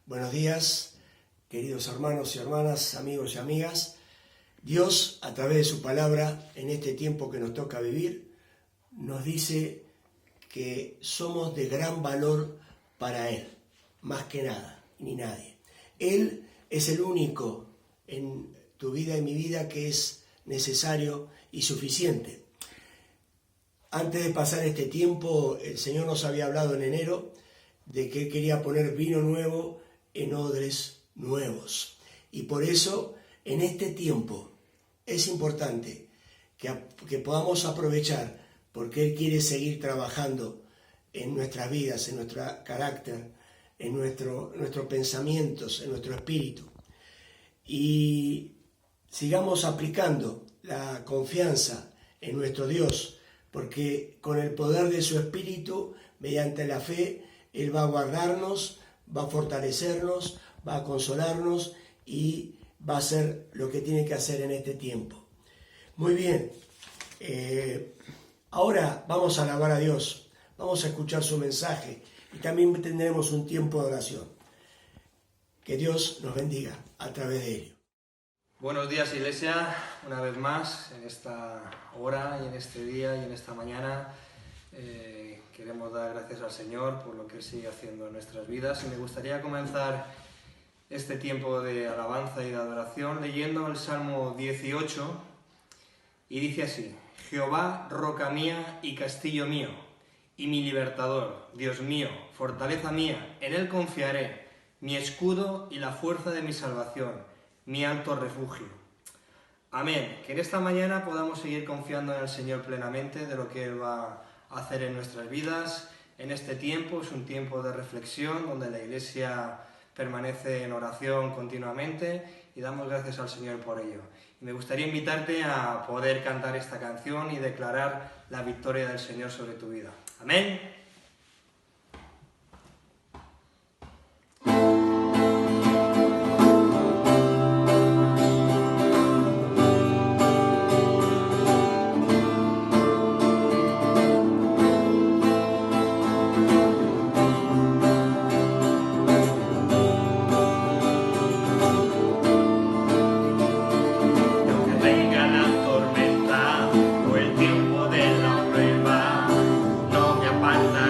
Buenos días, queridos hermanos y hermanas, amigos y amigas. Dios, a través de su palabra, en este tiempo que nos toca vivir, nos dice que somos de gran valor para Él, más que nada, ni nadie. Él es el único en tu vida y mi vida que es necesario y suficiente. Antes de pasar este tiempo, el Señor nos había hablado en enero de que Él quería poner vino nuevo en odres nuevos. Y por eso, en este tiempo, es importante que podamos aprovechar, porque Él quiere seguir trabajando en nuestras vidas, en nuestro carácter, en nuestros pensamientos, en nuestro espíritu. Y sigamos aplicando la confianza en nuestro Dios, porque con el poder de su Espíritu, mediante la fe, Él va a guardarnos, va a fortalecernos, va a consolarnos y va a hacer lo que tiene que hacer en este tiempo. Muy bien, ahora vamos a alabar a Dios, vamos a escuchar su mensaje y también tendremos un tiempo de oración. Que Dios nos bendiga a través de ello. Buenos días, Iglesia, una vez más en esta hora y en este día y en esta mañana. Queremos dar gracias al Señor por lo que Él sigue haciendo en nuestras vidas y me gustaría comenzar este tiempo de alabanza y de adoración leyendo el Salmo 18 y dice así: Jehová, roca mía y castillo mío y mi libertador, Dios mío, fortaleza mía, en Él confiaré, mi escudo y la fuerza de mi salvación, mi alto refugio. Amén. Que en esta mañana podamos seguir confiando en el Señor plenamente de lo que Él va a hacer en nuestras vidas. En este tiempo es un tiempo de reflexión donde la Iglesia permanece en oración continuamente y damos gracias al Señor por ello. Y me gustaría invitarte a poder cantar esta canción y declarar la victoria del Señor sobre tu vida. Amén. Aparta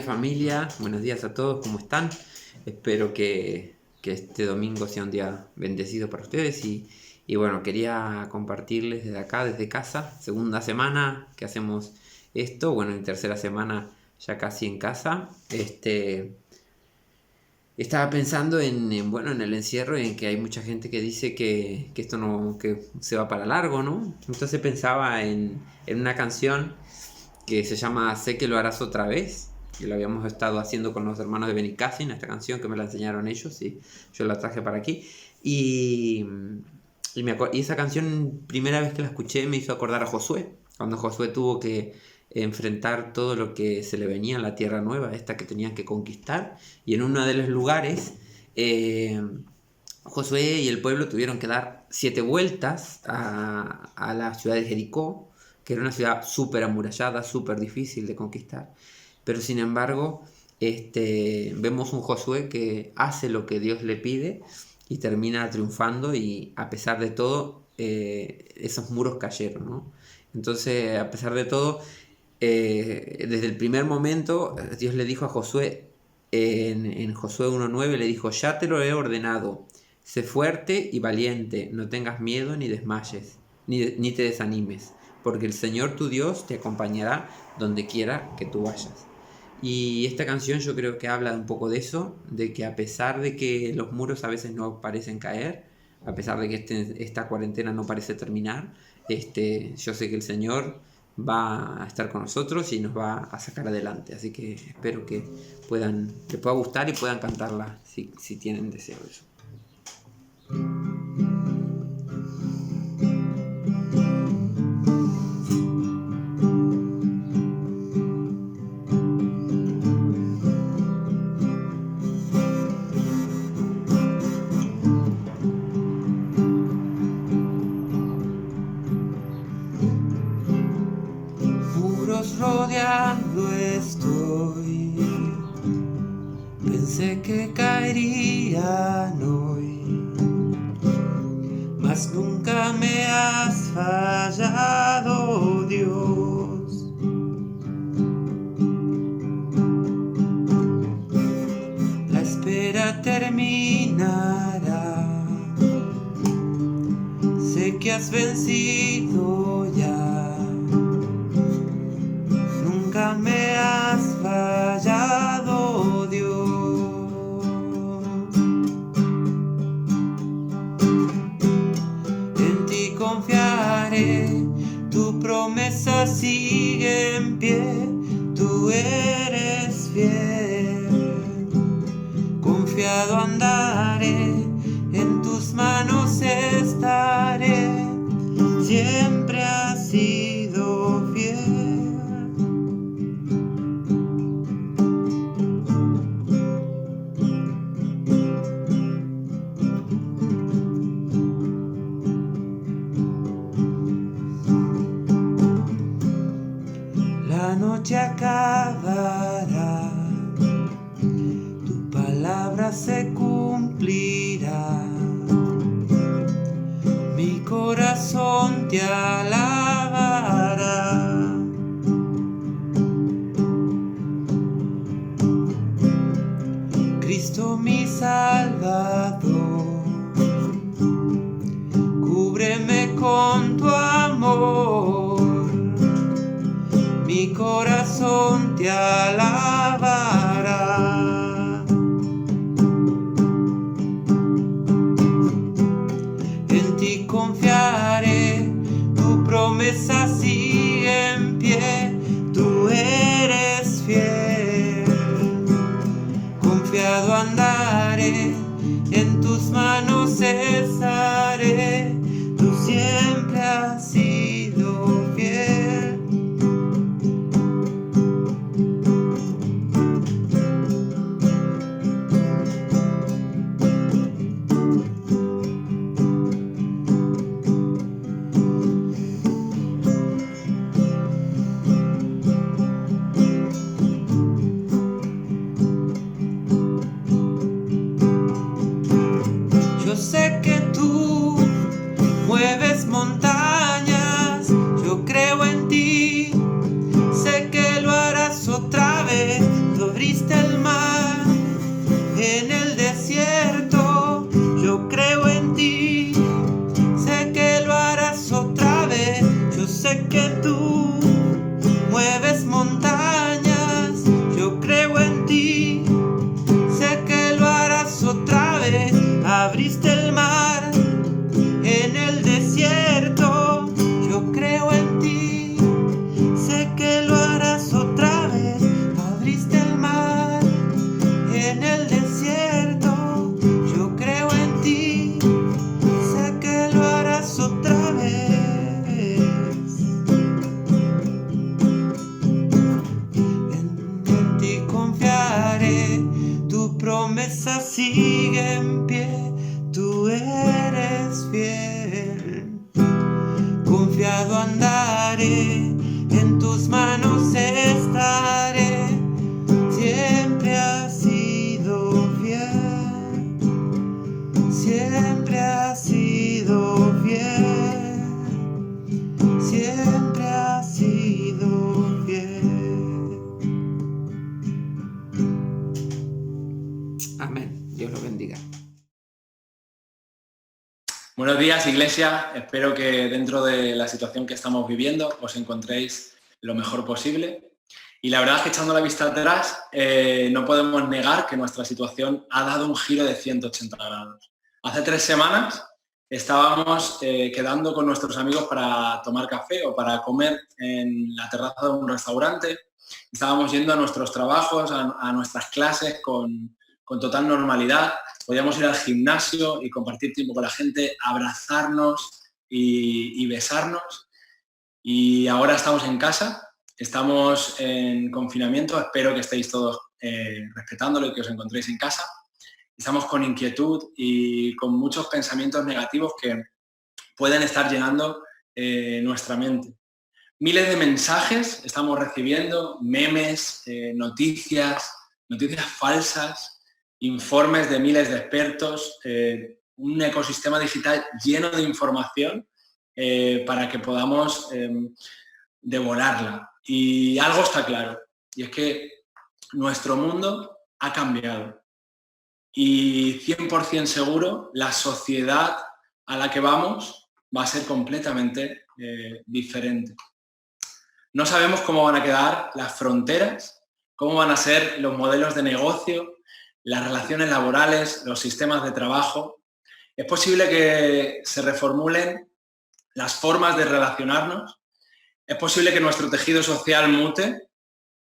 familia, buenos días a todos, ¿cómo están? Espero que este domingo sea un día bendecido para ustedes y bueno, quería compartirles desde acá, desde casa, segunda semana que hacemos esto, bueno, en tercera semana ya casi en casa. Estaba pensando en el encierro y en que hay mucha gente que dice que esto no, que se va para largo, ¿no? Entonces pensaba en una canción que se llama Sé que lo harás otra vez, que lo habíamos estado haciendo con los hermanos de Benicassin, esta canción que me la enseñaron ellos y yo la traje para aquí. Y esa canción, primera vez que la escuché, me hizo acordar a Josué, cuando Josué tuvo que enfrentar todo lo que se le venía en la tierra nueva, esta que tenían que conquistar, y en uno de los lugares Josué y el pueblo tuvieron que dar 7 vueltas a la ciudad de Jericó, que era una ciudad súper amurallada, súper difícil de conquistar, pero sin embargo vemos un Josué que hace lo que Dios le pide y termina triunfando, y a pesar de todo esos muros cayeron, ¿no? Entonces, a pesar de todo, desde el primer momento Dios le dijo a Josué, en Josué 1:9 le dijo: ya te lo he ordenado, sé fuerte y valiente, no tengas miedo ni desmayes, ni te desanimes, porque el Señor tu Dios te acompañará donde quiera que tú vayas. Y esta canción yo creo que habla un poco de eso, de que a pesar de que los muros a veces no parecen caer, a pesar de que esta cuarentena no parece terminar, yo sé que el Señor va a estar con nosotros y nos va a sacar adelante. Así que espero que les pueda gustar y puedan cantarla si tienen deseo de eso. Rodeando estoy, pensé que caerían hoy, mas nunca me has fallado, Dios. La espera terminará, sé que has vencido ya. Nunca me has fallado, Dios. En ti confiaré, tu promesa sigue en pie, tú eres fiel. Confiado andaré, en tus manos estaré, siempre has sido fiel. La noche acabará, tu palabra se cumplirá, mi corazón te alabará. Cristo mi Salvador, cúbreme con tu amor, mi corazón te alabará. En ti confiaré, tu promesa sigue en pie, tú eres fiel. Confiado andaré, en tus manos estaré, tú siempre has sido fiel. Yo sé que tú sigue en pie, tú eres fiel. Confiado andaré, en tus manos estaré, siempre has sido fiel, siempre has sido fiel, siempre has sido fiel. Amén. Dios lo bendiga. Buenos días, Iglesia. Espero que dentro de la situación que estamos viviendo os encontréis lo mejor posible. Y la verdad es que echando la vista atrás, no podemos negar que nuestra situación ha dado un giro de 180 grados. Hace 3 semanas estábamos quedando con nuestros amigos para tomar café o para comer en la terraza de un restaurante. Estábamos yendo a nuestros trabajos, a nuestras clases con total normalidad. Podíamos ir al gimnasio y compartir tiempo con la gente, abrazarnos y besarnos. Y ahora estamos en casa, estamos en confinamiento, espero que estéis todos respetándolo y que os encontréis en casa. Estamos con inquietud y con muchos pensamientos negativos que pueden estar llenando nuestra mente. Miles de mensajes estamos recibiendo, memes, noticias falsas, informes de miles de expertos, un ecosistema digital lleno de información para que podamos devorarla. Y algo está claro, y es que nuestro mundo ha cambiado. Y 100% seguro, la sociedad a la que vamos va a ser completamente diferente. No sabemos cómo van a quedar las fronteras, cómo van a ser los modelos de negocio, las relaciones laborales, los sistemas de trabajo. Es posible que se reformulen las formas de relacionarnos. Es posible que nuestro tejido social mute.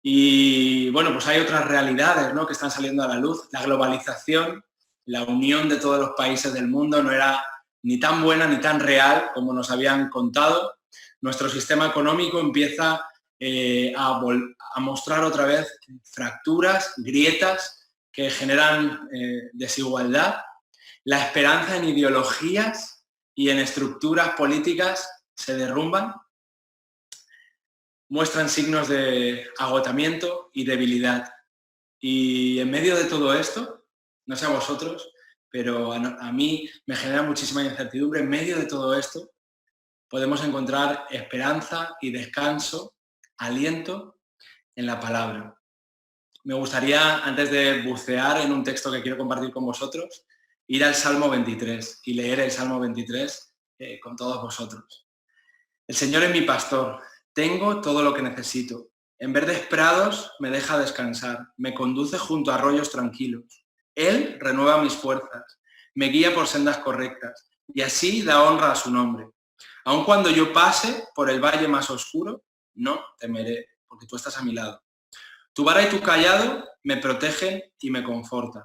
Y bueno, pues hay otras realidades, ¿no?, que están saliendo a la luz. La globalización, la unión de todos los países del mundo no era ni tan buena ni tan real como nos habían contado. Nuestro sistema económico empieza a mostrar otra vez fracturas, grietas que generan desigualdad. La esperanza en ideologías y en estructuras políticas se derrumban. Muestran signos de agotamiento y debilidad. Y en medio de todo esto, no sé a vosotros, pero a mí me genera muchísima incertidumbre. En medio de todo esto podemos encontrar esperanza y descanso, aliento en la palabra. Me gustaría, antes de bucear en un texto que quiero compartir con vosotros, ir al Salmo 23 y leer el Salmo 23 con todos vosotros. El Señor es mi pastor, tengo todo lo que necesito. En verdes prados me deja descansar, me conduce junto a arroyos tranquilos. Él renueva mis fuerzas, me guía por sendas correctas y así da honra a su nombre. Aun cuando yo pase por el valle más oscuro, no temeré, porque tú estás a mi lado. Tu vara y tu cayado me protegen y me confortan.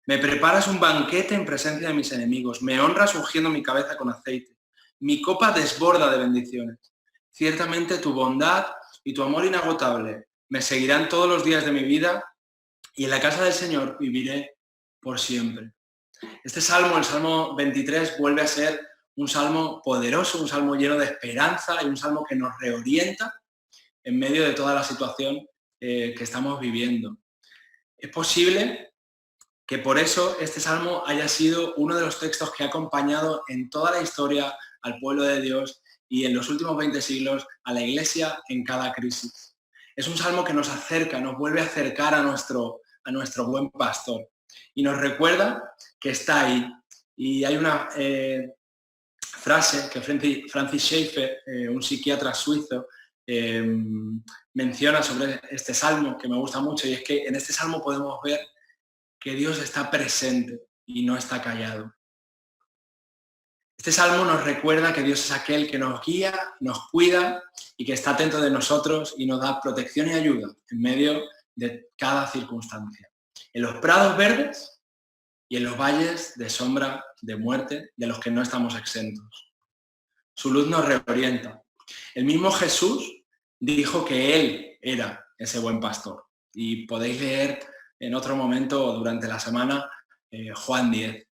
Me preparas un banquete en presencia de mis enemigos. Me honras ungiendo mi cabeza con aceite. Mi copa desborda de bendiciones. Ciertamente tu bondad y tu amor inagotable me seguirán todos los días de mi vida y en la casa del Señor viviré por siempre. Este salmo, el Salmo 23, vuelve a ser un salmo poderoso, un salmo lleno de esperanza y un salmo que nos reorienta en medio de toda la situación que estamos viviendo. Es posible que por eso este salmo haya sido uno de los textos que ha acompañado en toda la historia al pueblo de Dios y en los últimos 20 siglos a la Iglesia en cada crisis. Es un salmo que nos acerca, nos vuelve a acercar a nuestro buen pastor y nos recuerda que está ahí. Y hay una frase que Francis Schaeffer, un psiquiatra suizo, menciona sobre este salmo que me gusta mucho, y es que en este salmo podemos ver que Dios está presente y no está callado. Este salmo nos recuerda que Dios es aquel que nos guía, nos cuida y que está atento de nosotros y nos da protección y ayuda en medio de cada circunstancia. En los prados verdes y en los valles de sombra, de muerte, de los que no estamos exentos. Su luz nos reorienta. El mismo Jesús dijo que Él era ese buen pastor. Y podéis leer en otro momento o durante la semana Juan 10.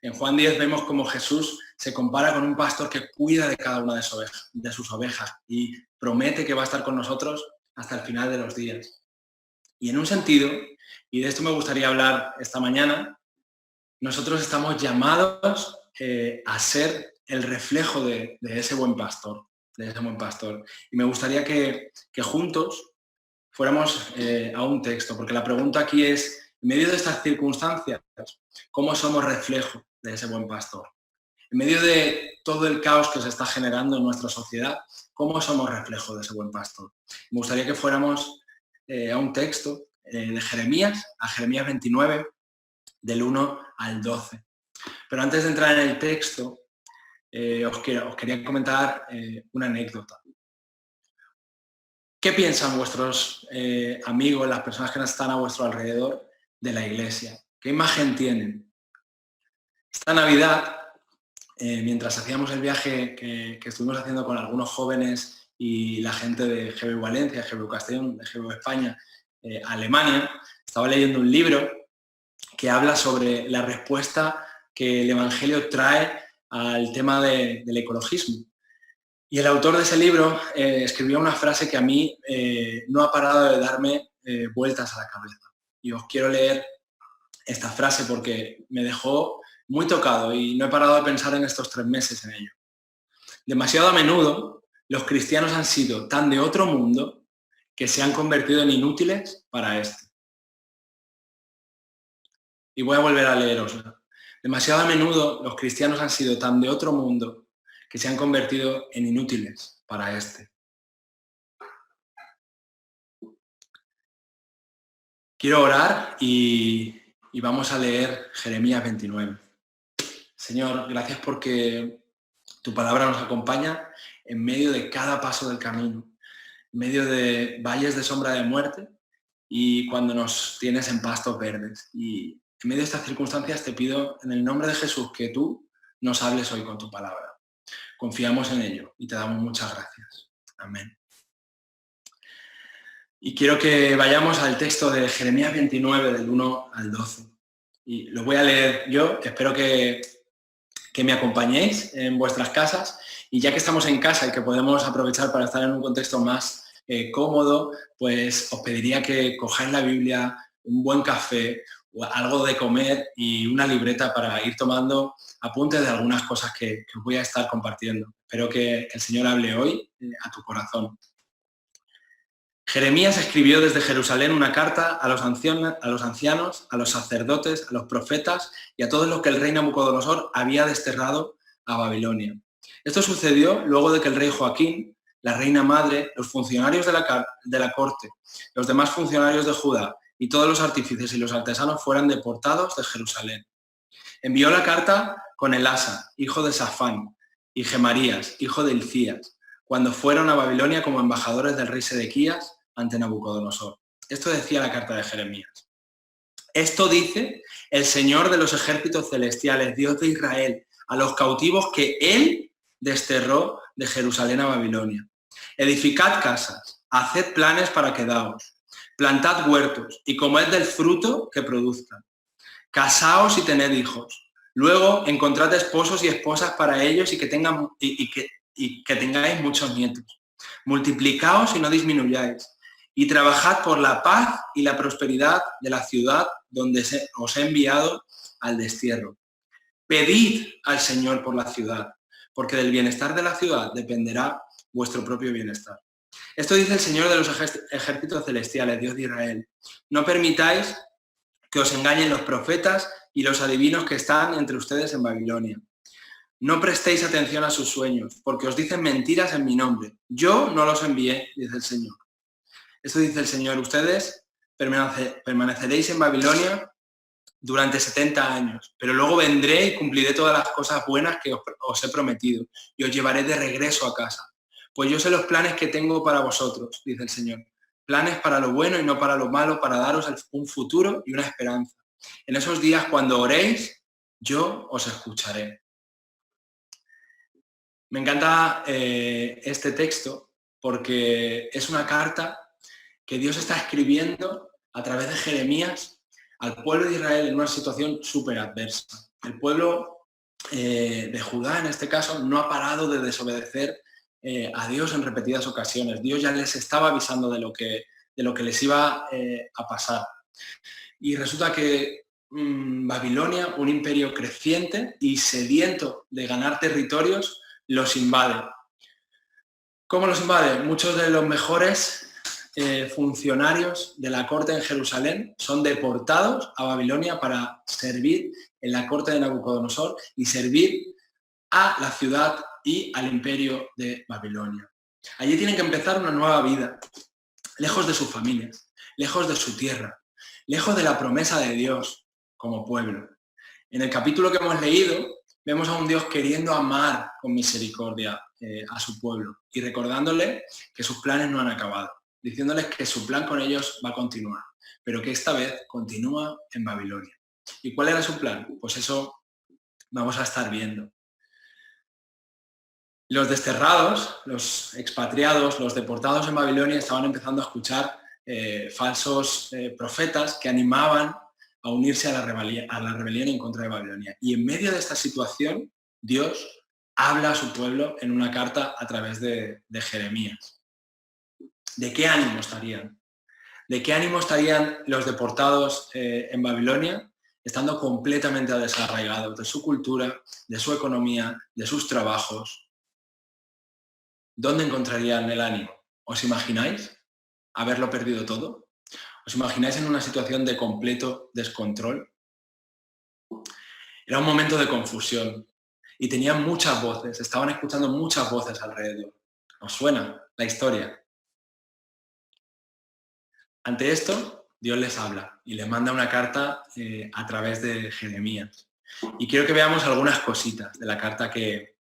En Juan 10 vemos cómo Jesús se compara con un pastor que cuida de cada una de sus ovejas y promete que va a estar con nosotros hasta el final de los días. Y en un sentido, y de esto me gustaría hablar esta mañana, nosotros estamos llamados a ser el reflejo de ese buen pastor, Y me gustaría que juntos fuéramos a un texto, porque la pregunta aquí es, en medio de estas circunstancias, ¿cómo somos reflejo de ese buen pastor? En medio de todo el caos que se está generando en nuestra sociedad, ¿cómo somos reflejo de ese buen pastor? Me gustaría que fuéramos a un texto de Jeremías, a Jeremías 29, del 1 al 12. Pero antes de entrar en el texto, os quería comentar una anécdota. ¿Qué piensan vuestros amigos, las personas que están a vuestro alrededor de la iglesia? ¿Qué imagen tienen? Esta Navidad, mientras hacíamos el viaje que estuvimos haciendo con algunos jóvenes y la gente de GBU Valencia, GBU Castellón, de GBU España, Alemania, estaba leyendo un libro que habla sobre la respuesta que el Evangelio trae al tema del ecologismo. Y el autor de ese libro escribió una frase que a mí no ha parado de darme vueltas a la cabeza. Y os quiero leer esta frase porque me dejó muy tocado y no he parado de pensar en estos 3 meses en ello. Demasiado a menudo los cristianos han sido tan de otro mundo que se han convertido en inútiles para este. Y voy a volver a leerosla. Demasiado a menudo los cristianos han sido tan de otro mundo que se han convertido en inútiles para este. Quiero orar y vamos a leer Jeremías 29. Señor, gracias porque tu palabra nos acompaña en medio de cada paso del camino, en medio de valles de sombra de muerte y cuando nos tienes en pastos verdes. Y en medio de estas circunstancias te pido en el nombre de Jesús que tú nos hables hoy con tu palabra. Confiamos en ello y te damos muchas gracias. Amén. Y quiero que vayamos al texto de Jeremías 29, del 1 al 12. Y lo voy a leer yo, espero que me acompañéis en vuestras casas. Y ya que estamos en casa y que podemos aprovechar para estar en un contexto más cómodo, pues os pediría que cojáis la Biblia, un buen café, o algo de comer y una libreta para ir tomando apuntes de algunas cosas que os voy a estar compartiendo. Espero que el Señor hable hoy a tu corazón. Jeremías escribió desde Jerusalén una carta a los ancianos, a los sacerdotes, a los profetas y a todos los que el rey Nabucodonosor había desterrado a Babilonia. Esto sucedió luego de que el rey Joaquín, la reina madre, los funcionarios de la corte, los demás funcionarios de Judá y todos los artífices y los artesanos fueran deportados de Jerusalén. Envió la carta con Elasa, hijo de Safán, y Gemarías, hijo de Hilcías, cuando fueron a Babilonia como embajadores del rey Sedequías ante Nabucodonosor. Esto decía la carta de Jeremías. Esto dice el Señor de los ejércitos celestiales, Dios de Israel, a los cautivos que Él desterró de Jerusalén a Babilonia. Edificad casas, haced planes para quedaos, plantad huertos, y comed del fruto que produzcan. Casaos y tened hijos. Luego encontrad esposos y esposas para ellos y que tengáis muchos nietos. Multiplicaos y no disminuyáis. Y trabajad por la paz y la prosperidad de la ciudad donde os he enviado al destierro. Pedid al Señor por la ciudad, porque del bienestar de la ciudad dependerá vuestro propio bienestar. Esto dice el Señor de los ejércitos celestiales, Dios de Israel. No permitáis que os engañen los profetas y los adivinos que están entre ustedes en Babilonia. No prestéis atención a sus sueños, porque os dicen mentiras en mi nombre. Yo no los envié, dice el Señor. Esto dice el Señor, ustedes permaneceréis en Babilonia durante 70 años, pero luego vendré y cumpliré todas las cosas buenas que os he prometido y os llevaré de regreso a casa. Pues yo sé los planes que tengo para vosotros, dice el Señor. Planes para lo bueno y no para lo malo, para daros un futuro y una esperanza. En esos días cuando oréis, yo os escucharé. Me encanta este texto porque es una carta que Dios está escribiendo a través de Jeremías al pueblo de Israel en una situación súper adversa. El pueblo de Judá, en este caso, no ha parado de desobedecer a Dios en repetidas ocasiones. Dios ya les estaba avisando de lo que les iba a pasar. Y resulta que Babilonia, un imperio creciente y sediento de ganar territorios, los invade. ¿Cómo los invade? Muchos de los mejores funcionarios de la corte en Jerusalén son deportados a Babilonia para servir en la corte de Nabucodonosor y servir a la ciudad y al imperio de Babilonia. Allí tienen que empezar una nueva vida, lejos de sus familias, lejos de su tierra, lejos de la promesa de Dios como pueblo. En el capítulo que hemos leído, vemos a un Dios queriendo amar con misericordia a su pueblo y recordándole que sus planes no han acabado, diciéndoles que su plan con ellos va a continuar, pero que esta vez continúa en Babilonia. ¿Y cuál era su plan? Pues eso vamos a estar viendo. Los desterrados, los expatriados, los deportados en Babilonia estaban empezando a escuchar falsos profetas que animaban a unirse a la rebelión en contra de Babilonia. Y en medio de esta situación, Dios habla a su pueblo en una carta a través de Jeremías. ¿De qué ánimo estarían? ¿De qué ánimo estarían los deportados en Babilonia? Estando completamente desarraigados de su cultura, de su economía, de sus trabajos. ¿Dónde encontrarían el ánimo? ¿Os imagináis haberlo perdido todo? ¿Os imagináis en una situación de completo descontrol? Era un momento de confusión y tenían muchas voces, estaban escuchando muchas voces alrededor. ¿Os suena la historia? Ante esto, Dios les habla y les manda una carta a través de Jeremías. Y quiero que veamos algunas cositas de la carta que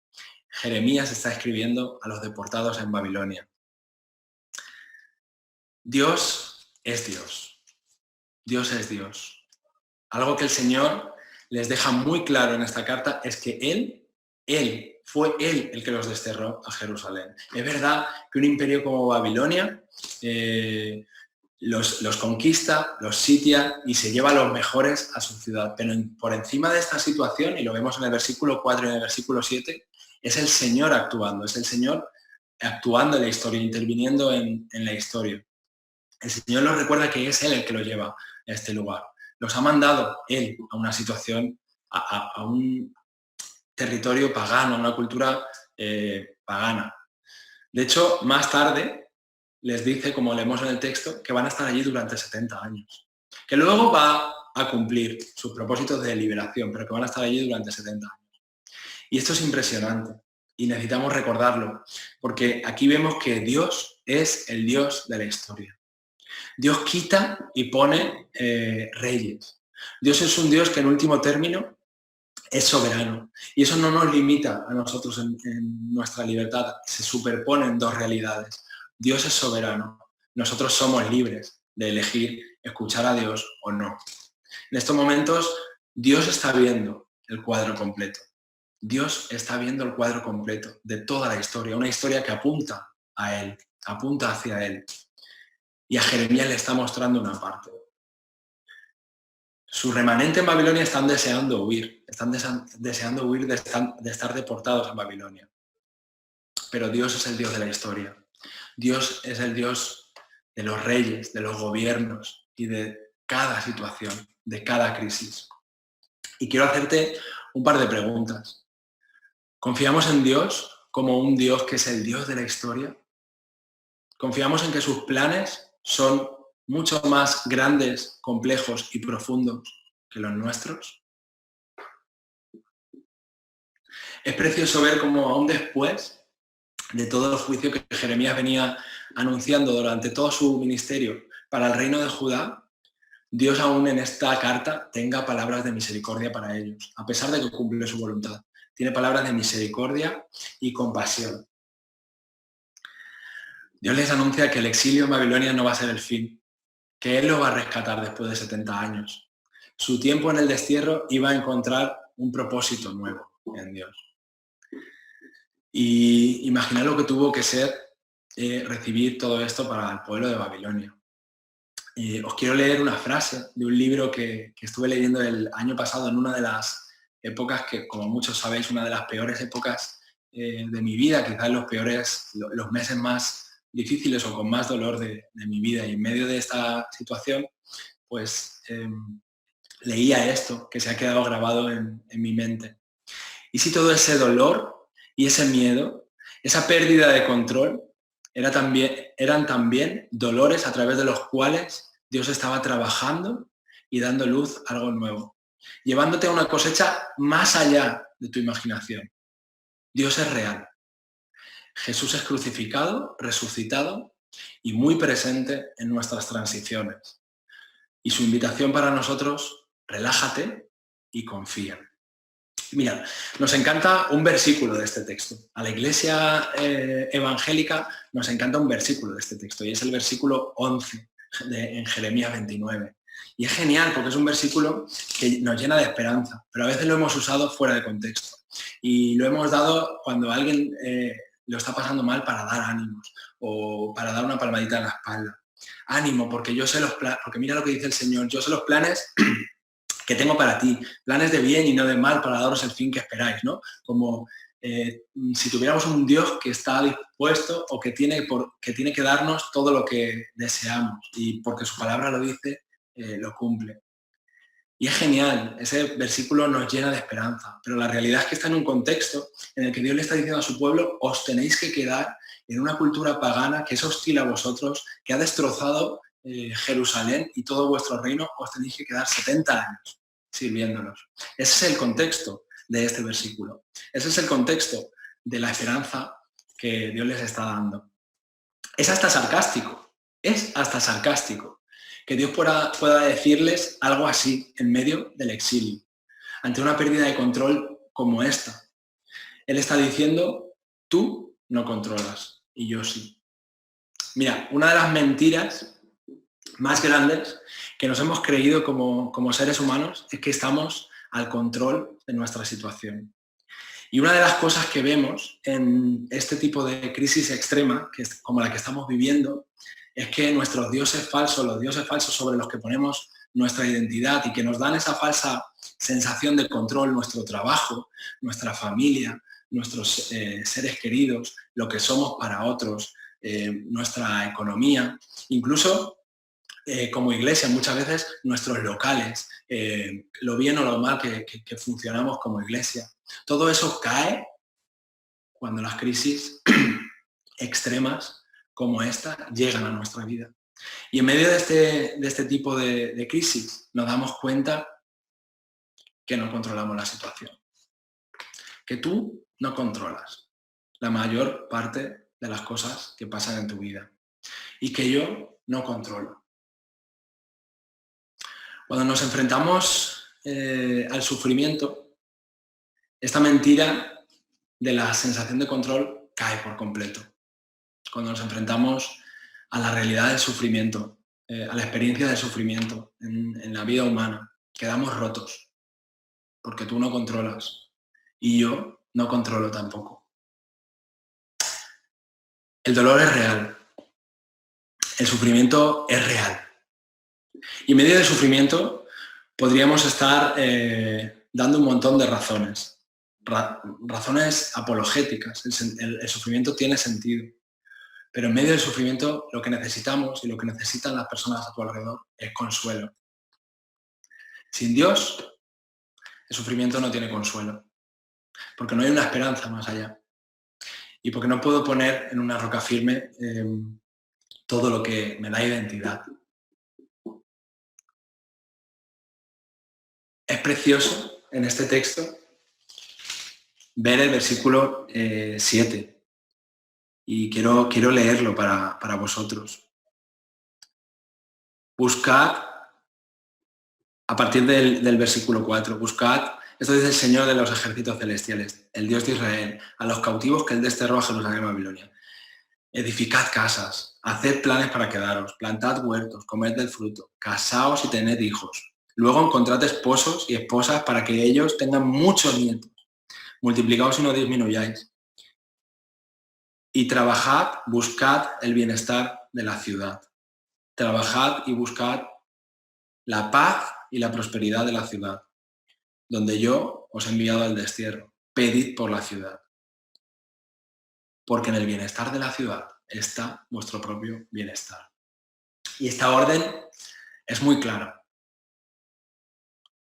Jeremías está escribiendo a los deportados en Babilonia. Dios es Dios. Dios es Dios. Algo que el Señor les deja muy claro en esta carta es que fue Él el que los desterró a Jerusalén. Es verdad que un imperio como Babilonia los conquista, los sitia y se lleva a los mejores a su ciudad. Pero por encima de esta situación, y lo vemos en el versículo 4 y en el versículo 7, es el Señor actuando, es el Señor actuando en la historia, interviniendo en la historia. El Señor nos recuerda que es Él el que lo lleva a este lugar. Los ha mandado Él a una situación, a un territorio pagano, a una cultura pagana. De hecho, más tarde les dice, como leemos en el texto, que van a estar allí durante 70 años. Que luego va a cumplir sus propósitos de liberación, pero que van a estar allí durante 70 años. Y esto es impresionante y necesitamos recordarlo, porque aquí vemos que Dios es el Dios de la historia. Dios quita y pone reyes. Dios es un Dios que en último término es soberano. Y eso no nos limita a nosotros en nuestra libertad. Se superponen dos realidades. Dios es soberano. Nosotros somos libres de elegir escuchar a Dios o no. En estos momentos, Dios está viendo el cuadro completo. Dios está viendo el cuadro completo de toda la historia. Una historia que apunta a Él, apunta hacia Él. Y a Jeremías le está mostrando una parte. Su remanente en Babilonia están deseando huir de estar deportados en Babilonia. Pero Dios es el Dios de la historia. Dios es el Dios de los reyes, de los gobiernos y de cada situación, de cada crisis. Y quiero hacerte un par de preguntas. ¿Confiamos en Dios como un Dios que es el Dios de la historia? ¿Confiamos en que sus planes son mucho más grandes, complejos y profundos que los nuestros? Es precioso ver cómo aún después de todo el juicio que Jeremías venía anunciando durante todo su ministerio para el reino de Judá, Dios aún en esta carta tenga palabras de misericordia para ellos, a pesar de que cumple su voluntad. Tiene palabras de misericordia y compasión. Dios les anuncia que el exilio en Babilonia no va a ser el fin, que Él lo va a rescatar después de 70 años. Su tiempo en el destierro iba a encontrar un propósito nuevo en Dios. Y imaginad lo que tuvo que ser recibir todo esto para el pueblo de Babilonia. os quiero leer una frase de un libro que estuve leyendo el año pasado en una de las épocas que, como muchos sabéis, una de las peores épocas de mi vida, quizás los meses más difíciles o con más dolor de mi vida. Y en medio de esta situación, pues leía esto que se ha quedado grabado en mi mente. Y si todo ese dolor y ese miedo, esa pérdida de control, eran también dolores a través de los cuales Dios estaba trabajando y dando luz a algo nuevo, llevándote a una cosecha más allá de tu imaginación. Dios es real. Jesús es crucificado, resucitado y muy presente en nuestras transiciones. Y su invitación para nosotros, relájate y confía. Mira, nos encanta un versículo de este texto. A la Iglesia evangélica nos encanta un versículo de este texto y es el versículo 11 en Jeremías 29. Y es genial porque es un versículo que nos llena de esperanza, pero a veces lo hemos usado fuera de contexto. Y lo hemos dado cuando alguien lo está pasando mal para dar ánimos o para dar una palmadita en la espalda. Ánimo, porque yo sé porque mira lo que dice el Señor, yo sé los planes que tengo para ti, planes de bien y no de mal para daros el fin que esperáis, ¿no? Como si tuviéramos un Dios que está dispuesto o que tiene que darnos todo lo que deseamos y porque su palabra lo dice, lo cumple. Y es genial, ese versículo nos llena de esperanza, pero la realidad es que está en un contexto en el que Dios le está diciendo a su pueblo, os tenéis que quedar en una cultura pagana que es hostil a vosotros, que ha destrozado Jerusalén y todo vuestro reino, os tenéis que quedar 70 años sirviéndonos. Ese es el contexto de este versículo. Ese es el contexto de la esperanza que Dios les está dando. Es hasta sarcástico que Dios pueda decirles algo así en medio del exilio, ante una pérdida de control como esta. Él está diciendo, tú no controlas y yo sí. Mira, una de las mentiras más grandes que nos hemos creído como seres humanos es que estamos al control de nuestra situación. Y una de las cosas que vemos en este tipo de crisis extrema, que es como la que estamos viviendo, es que nuestros dioses falsos, los dioses falsos sobre los que ponemos nuestra identidad y que nos dan esa falsa sensación de control, nuestro trabajo, nuestra familia, nuestros seres queridos, lo que somos para otros, nuestra economía, incluso como iglesia muchas veces nuestros locales, lo bien o lo mal que funcionamos como iglesia. Todo eso cae cuando las crisis extremas como esta llegan a nuestra vida. Y en medio de este tipo de crisis nos damos cuenta que no controlamos la situación. Que tú no controlas la mayor parte de las cosas que pasan en tu vida. Y que yo no controlo. Cuando nos enfrentamos al sufrimiento, esta mentira de la sensación de control cae por completo. Cuando nos enfrentamos a la realidad del sufrimiento, a la experiencia del sufrimiento en la vida humana, quedamos rotos, porque tú no controlas y yo no controlo tampoco. El dolor es real, el sufrimiento es real. Y en medio del sufrimiento podríamos estar dando un montón de razones, razones apologéticas. El sufrimiento tiene sentido. Pero en medio del sufrimiento lo que necesitamos y lo que necesitan las personas a tu alrededor es consuelo. Sin Dios, el sufrimiento no tiene consuelo, porque no hay una esperanza más allá. Y porque no puedo poner en una roca firme todo lo que me da identidad. Es precioso en este texto ver el versículo 7 y quiero leerlo para vosotros. Buscad, a partir del versículo 4, buscad, esto dice el Señor de los ejércitos celestiales, el Dios de Israel, a los cautivos que Él desterró a Jerusalén y Babilonia. Edificad casas, haced planes para quedaros, plantad huertos, comed del fruto, casaos y tened hijos. Luego encontrad esposos y esposas para que ellos tengan muchos nietos. Multiplicaos y no disminuyáis. Y trabajad, buscad el bienestar de la ciudad. trabajad y buscad la paz y la prosperidad de la ciudad, donde yo os he enviado al destierro. Pedid por la ciudad, porque en el bienestar de la ciudad está vuestro propio bienestar. Y esta orden es muy clara.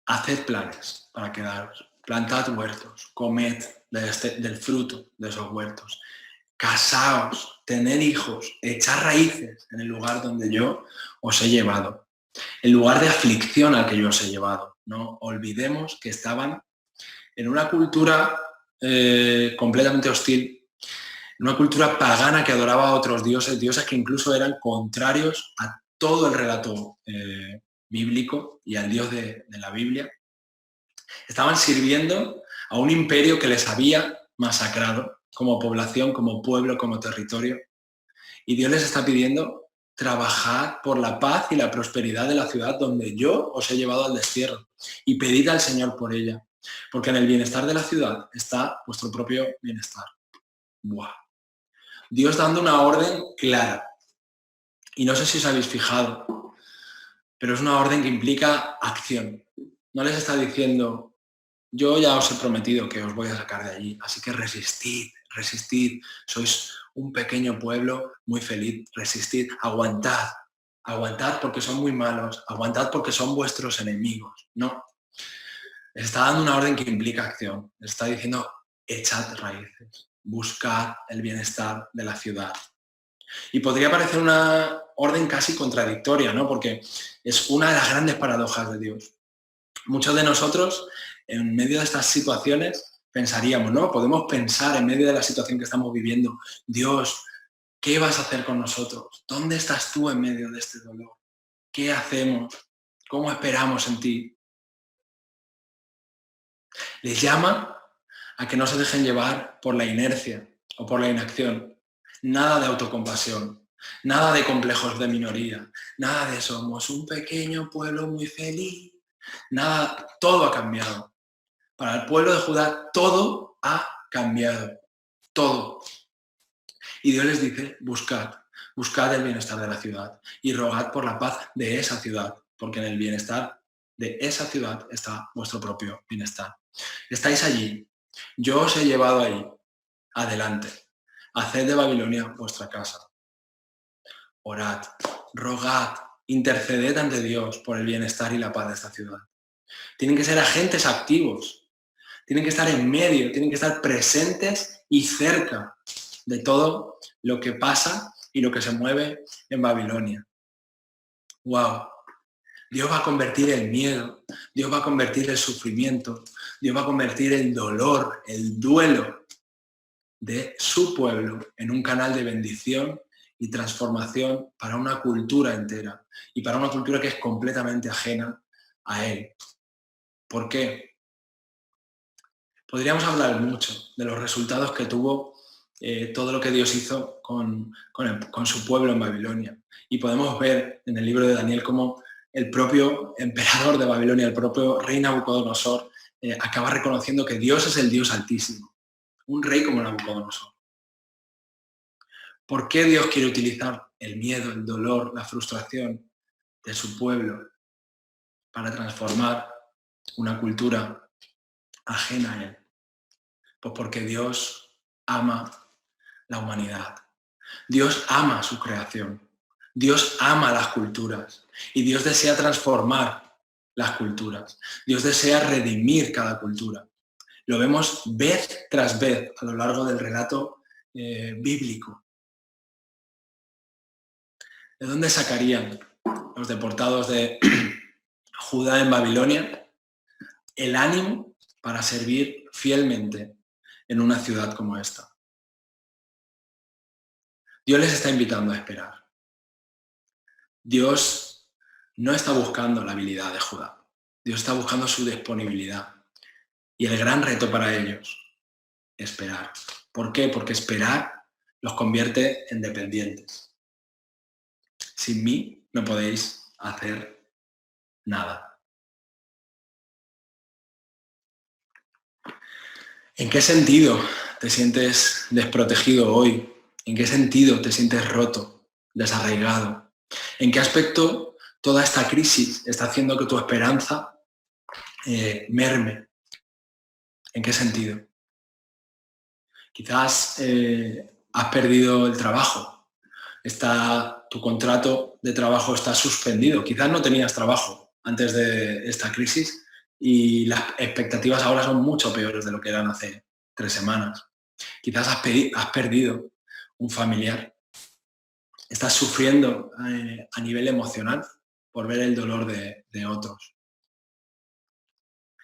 Haced planes para quedaros, plantad huertos, comed del fruto de esos huertos, casaos, tened hijos, echad raíces en el lugar donde yo os he llevado, el lugar de aflicción al que yo os he llevado. No olvidemos que estaban en una cultura completamente hostil, en una cultura pagana que adoraba a otros dioses, dioses que incluso eran contrarios a todo el relato bíblico y al Dios de la Biblia. Estaban sirviendo a un imperio que les había masacrado como población, como pueblo, como territorio. Y Dios les está pidiendo: trabajad por la paz y la prosperidad de la ciudad donde yo os he llevado al destierro, y pedid al Señor por ella, porque en el bienestar de la ciudad está vuestro propio bienestar. ¡Buah! Dios dando una orden clara. Y no sé si os habéis fijado, pero es una orden que implica acción. No les está diciendo: yo ya os he prometido que os voy a sacar de allí, así que resistid, resistid, sois un pequeño pueblo muy feliz, resistid, aguantad, aguantad porque son muy malos, aguantad porque son vuestros enemigos. No, les está dando una orden que implica acción, les está diciendo: echad raíces, buscad el bienestar de la ciudad. Y podría parecer una orden casi contradictoria, ¿no? Porque es una de las grandes paradojas de Dios. Muchos de nosotros, en medio de estas situaciones, pensaríamos, ¿no? Podemos pensar en medio de la situación que estamos viviendo: Dios, ¿qué vas a hacer con nosotros? ¿Dónde estás tú en medio de este dolor? ¿Qué hacemos? ¿Cómo esperamos en ti? Les llama a que no se dejen llevar por la inercia o por la inacción. Nada de autocompasión, nada de complejos de minoría, nada de somos un pequeño pueblo muy feliz. Nada, todo ha cambiado. Para el pueblo de Judá todo ha cambiado. Todo. Y Dios les dice: buscad, buscad el bienestar de la ciudad y rogad por la paz de esa ciudad, porque en el bienestar de esa ciudad está vuestro propio bienestar. Estáis allí, yo os he llevado ahí, adelante, haced de Babilonia vuestra casa. Orad, rogad, interceded ante Dios por el bienestar y la paz de esta ciudad. Tienen que ser agentes activos, tienen que estar en medio, tienen que estar presentes y cerca de todo lo que pasa y lo que se mueve en Babilonia. ¡Wow! Dios va a convertir el miedo, Dios va a convertir el sufrimiento, Dios va a convertir el dolor, el duelo de su pueblo en un canal de bendición y transformación para una cultura entera y para una cultura que es completamente ajena a Él. ¿Por qué? Podríamos hablar mucho de los resultados que tuvo todo lo que Dios hizo con su pueblo en Babilonia. Y podemos ver en el libro de Daniel cómo el propio emperador de Babilonia, el propio rey Nabucodonosor, acaba reconociendo que Dios es el Dios altísimo. Un rey como Nabucodonosor. ¿Por qué Dios quiere utilizar el miedo, el dolor, la frustración de su pueblo para transformar una cultura ajena a Él? Pues porque Dios ama la humanidad. Dios ama su creación. Dios ama las culturas. Y Dios desea transformar las culturas. Dios desea redimir cada cultura. Lo vemos vez tras vez a lo largo del relato bíblico. ¿De dónde sacarían los deportados de Judá en Babilonia el ánimo para servir fielmente en una ciudad como esta? Dios les está invitando a esperar. Dios no está buscando la habilidad de Judá. Dios está buscando su disponibilidad. Y el gran reto para ellos, esperar. ¿Por qué? Porque esperar los convierte en dependientes. Sin mí no podéis hacer nada. ¿En qué sentido te sientes desprotegido hoy? ¿En qué sentido te sientes roto, desarraigado? ¿En qué aspecto toda esta crisis está haciendo que tu esperanza merme? ¿En qué sentido? Quizás has perdido el trabajo, tu contrato de trabajo está suspendido, quizás no tenías trabajo antes de esta crisis y las expectativas ahora son mucho peores de lo que eran hace 3 semanas. Quizás has perdido un familiar, estás sufriendo a nivel emocional por ver el dolor de otros.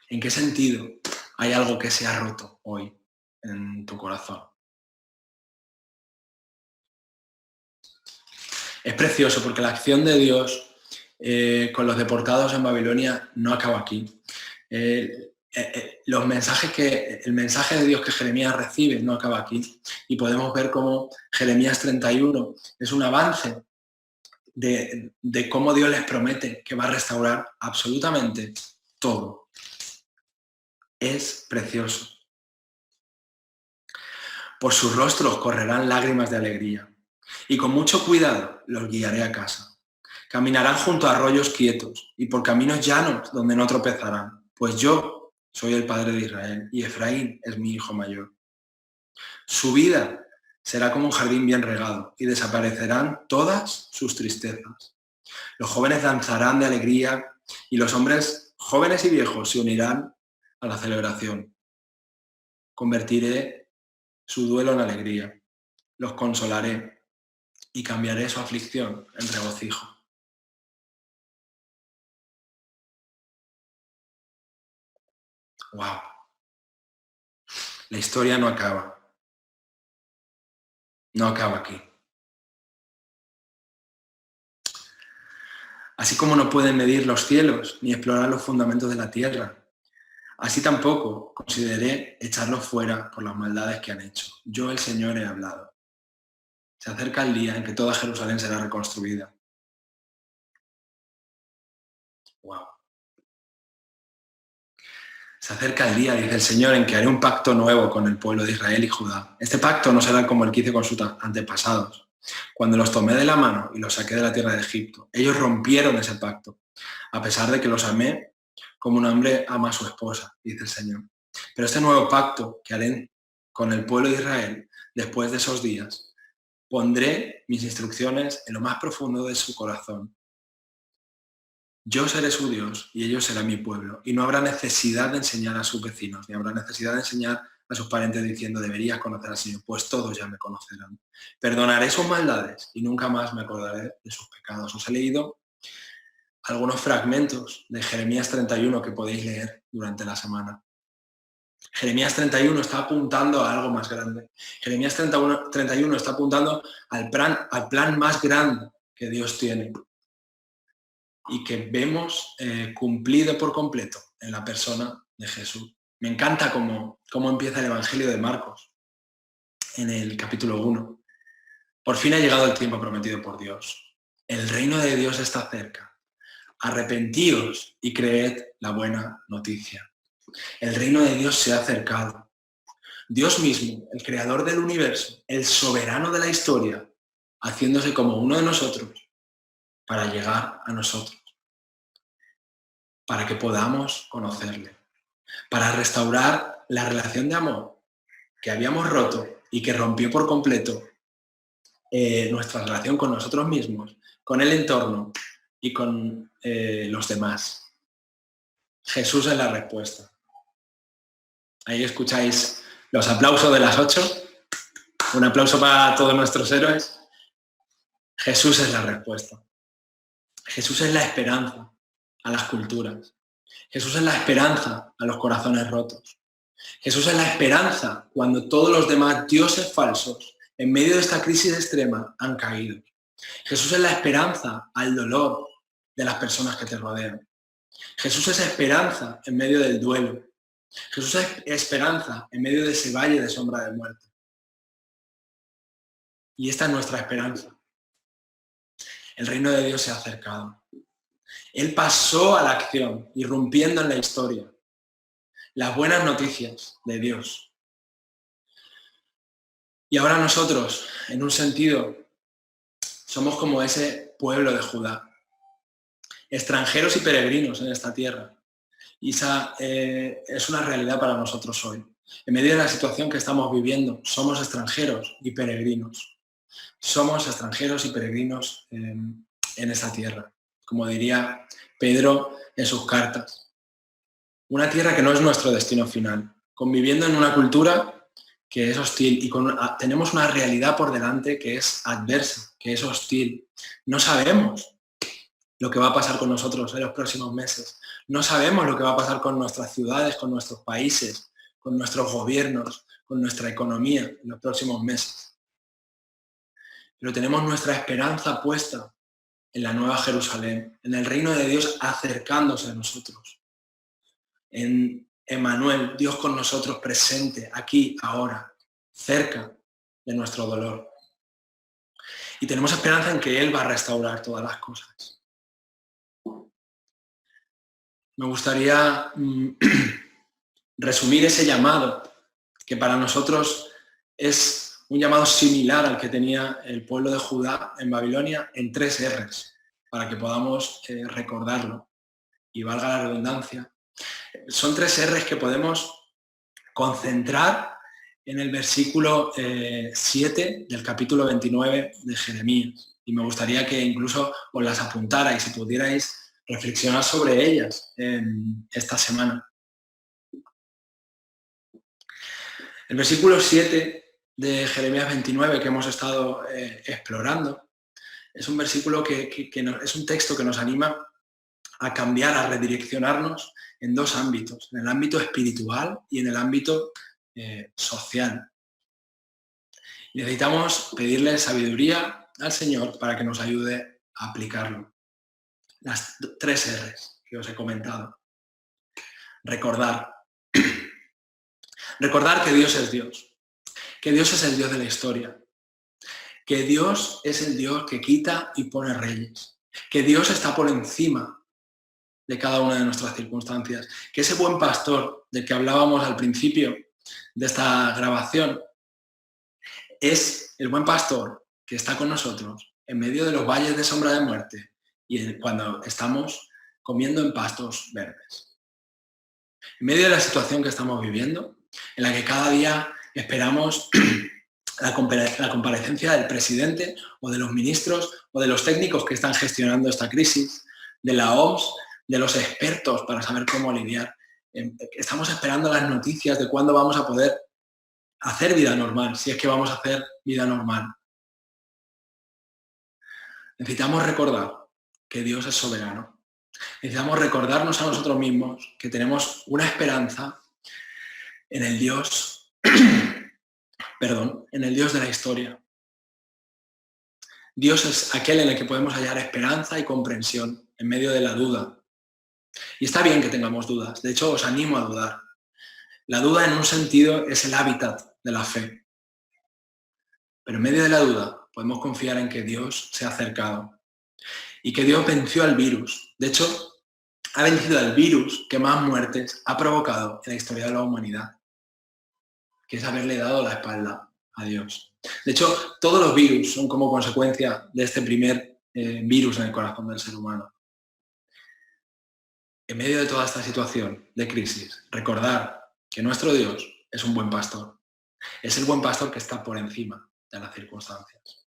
¿En qué sentido hay algo que se ha roto hoy en tu corazón? Es precioso porque la acción de Dios con los deportados en Babilonia no acaba aquí. El mensaje de Dios que Jeremías recibe no acaba aquí. Y podemos ver cómo Jeremías 31 es un avance de cómo Dios les promete que va a restaurar absolutamente todo. Es precioso. Por sus rostros correrán lágrimas de alegría, y con mucho cuidado los guiaré a casa. Caminarán junto a arroyos quietos y por caminos llanos donde no tropezarán, pues yo soy el padre de Israel y Efraín es mi hijo mayor. Su vida será como un jardín bien regado y desaparecerán todas sus tristezas. Los jóvenes danzarán de alegría y los hombres jóvenes y viejos se unirán a la celebración. Convertiré su duelo en alegría, los consolaré y cambiaré su aflicción en regocijo. ¡Wow! La historia no acaba. No acaba aquí. Así como no pueden medir los cielos ni explorar los fundamentos de la tierra, así tampoco consideré echarlos fuera por las maldades que han hecho. Yo, el Señor, he hablado. Se acerca el día en que toda Jerusalén será reconstruida. ¡Wow! Se acerca el día, dice el Señor, en que haré un pacto nuevo con el pueblo de Israel y Judá. Este pacto no será como el que hice con sus antepasados, cuando los tomé de la mano y los saqué de la tierra de Egipto. Ellos rompieron ese pacto, a pesar de que los amé como un hombre ama a su esposa, dice el Señor. Pero este nuevo pacto que haré con el pueblo de Israel, después de esos días, pondré mis instrucciones en lo más profundo de su corazón. Yo seré su Dios y ellos serán mi pueblo. Y no habrá necesidad de enseñar a sus vecinos, ni habrá necesidad de enseñar a sus parientes diciendo deberías conocer al Señor, pues todos ya me conocerán. Perdonaré sus maldades y nunca más me acordaré de sus pecados. Os he leído algunos fragmentos de Jeremías 31 que podéis leer durante la semana. Jeremías 31 está apuntando a algo más grande. Jeremías 31 está apuntando al plan más grande que Dios tiene y que vemos cumplido por completo en la persona de Jesús. Me encanta cómo empieza el Evangelio de Marcos en el capítulo 1. Por fin ha llegado el tiempo prometido por Dios. El reino de Dios está cerca. Arrepentíos y creed la buena noticia. El reino de Dios se ha acercado. Dios mismo, el creador del universo, el soberano de la historia, haciéndose como uno de nosotros para llegar a nosotros, para que podamos conocerle, para restaurar la relación de amor que habíamos roto y que rompió por completo nuestra relación con nosotros mismos, con el entorno y con los demás. Jesús es la respuesta. Ahí escucháis los aplausos de las 8. Un aplauso para todos nuestros héroes. Jesús es la respuesta. Jesús es la esperanza a las culturas. Jesús es la esperanza a los corazones rotos. Jesús es la esperanza cuando todos los demás dioses falsos, en medio de esta crisis extrema, han caído. Jesús es la esperanza al dolor de las personas que te rodean. Jesús es esperanza en medio del duelo. Jesús es esperanza en medio de ese valle de sombra de muerte. Y esta es nuestra esperanza. El reino de Dios se ha acercado. Él pasó a la acción, irrumpiendo en la historia. Las buenas noticias de Dios. Y ahora nosotros, en un sentido, somos como ese pueblo de Judá. Extranjeros y peregrinos en esta tierra. Y esa es una realidad para nosotros hoy. En medio de la situación que estamos viviendo, somos extranjeros y peregrinos. Somos extranjeros y peregrinos en esta tierra, como diría Pedro en sus cartas. Una tierra que no es nuestro destino final, conviviendo en una cultura que es hostil y tenemos una realidad por delante que es adversa, que es hostil. No sabemos lo que va a pasar con nosotros en los próximos meses. No sabemos lo que va a pasar con nuestras ciudades, con nuestros países, con nuestros gobiernos, con nuestra economía en los próximos meses. Pero tenemos nuestra esperanza puesta en la Nueva Jerusalén, en el reino de Dios acercándose a nosotros. En Emmanuel, Dios con nosotros presente, aquí, ahora, cerca de nuestro dolor. Y tenemos esperanza en que Él va a restaurar todas las cosas. Me gustaría resumir ese llamado, que para nosotros es un llamado similar al que tenía el pueblo de Judá en Babilonia, en 3 R's, para que podamos recordarlo. Y valga la redundancia. Son 3 R's que podemos concentrar en el versículo 7 del capítulo 29 de Jeremías. Y me gustaría que incluso os las apuntarais y pudierais reflexionar sobre ellas en esta semana. El versículo 7 de Jeremías 29 que hemos estado explorando es un versículo es un texto que nos anima a cambiar, a redireccionarnos en 2 ámbitos, en el ámbito espiritual y en el ámbito social. Necesitamos pedirle sabiduría al Señor para que nos ayude a aplicarlo. Las 3 R's que os he comentado. Recordar. Recordar que Dios es Dios. Que Dios es el Dios de la historia. Que Dios es el Dios que quita y pone reyes. Que Dios está por encima de cada una de nuestras circunstancias. Que ese buen pastor del que hablábamos al principio de esta grabación es el buen pastor que está con nosotros en medio de los valles de sombra de muerte y cuando estamos comiendo en pastos verdes. En medio de la situación que estamos viviendo, en la que cada día esperamos la comparecencia del presidente o de los ministros o de los técnicos que están gestionando esta crisis, de la OMS, de los expertos para saber cómo lidiar. Estamos esperando las noticias de cuándo vamos a poder hacer vida normal, si es que vamos a hacer vida normal. Necesitamos recordar que Dios es soberano. Necesitamos recordarnos a nosotros mismos que tenemos una esperanza en el Dios, en el Dios de la historia. Dios es aquel en el que podemos hallar esperanza y comprensión en medio de la duda. Y está bien que tengamos dudas, de hecho os animo a dudar. La duda en un sentido es el hábitat de la fe. Pero en medio de la duda podemos confiar en que Dios se ha acercado y que Dios venció al virus. De hecho, ha vencido al virus que más muertes ha provocado en la historia de la humanidad, que es haberle dado la espalda a Dios. De hecho, todos los virus son como consecuencia de este primer virus en el corazón del ser humano. En medio de toda esta situación de crisis, recordar que nuestro Dios es un buen pastor. Es el buen pastor que está por encima de las circunstancias.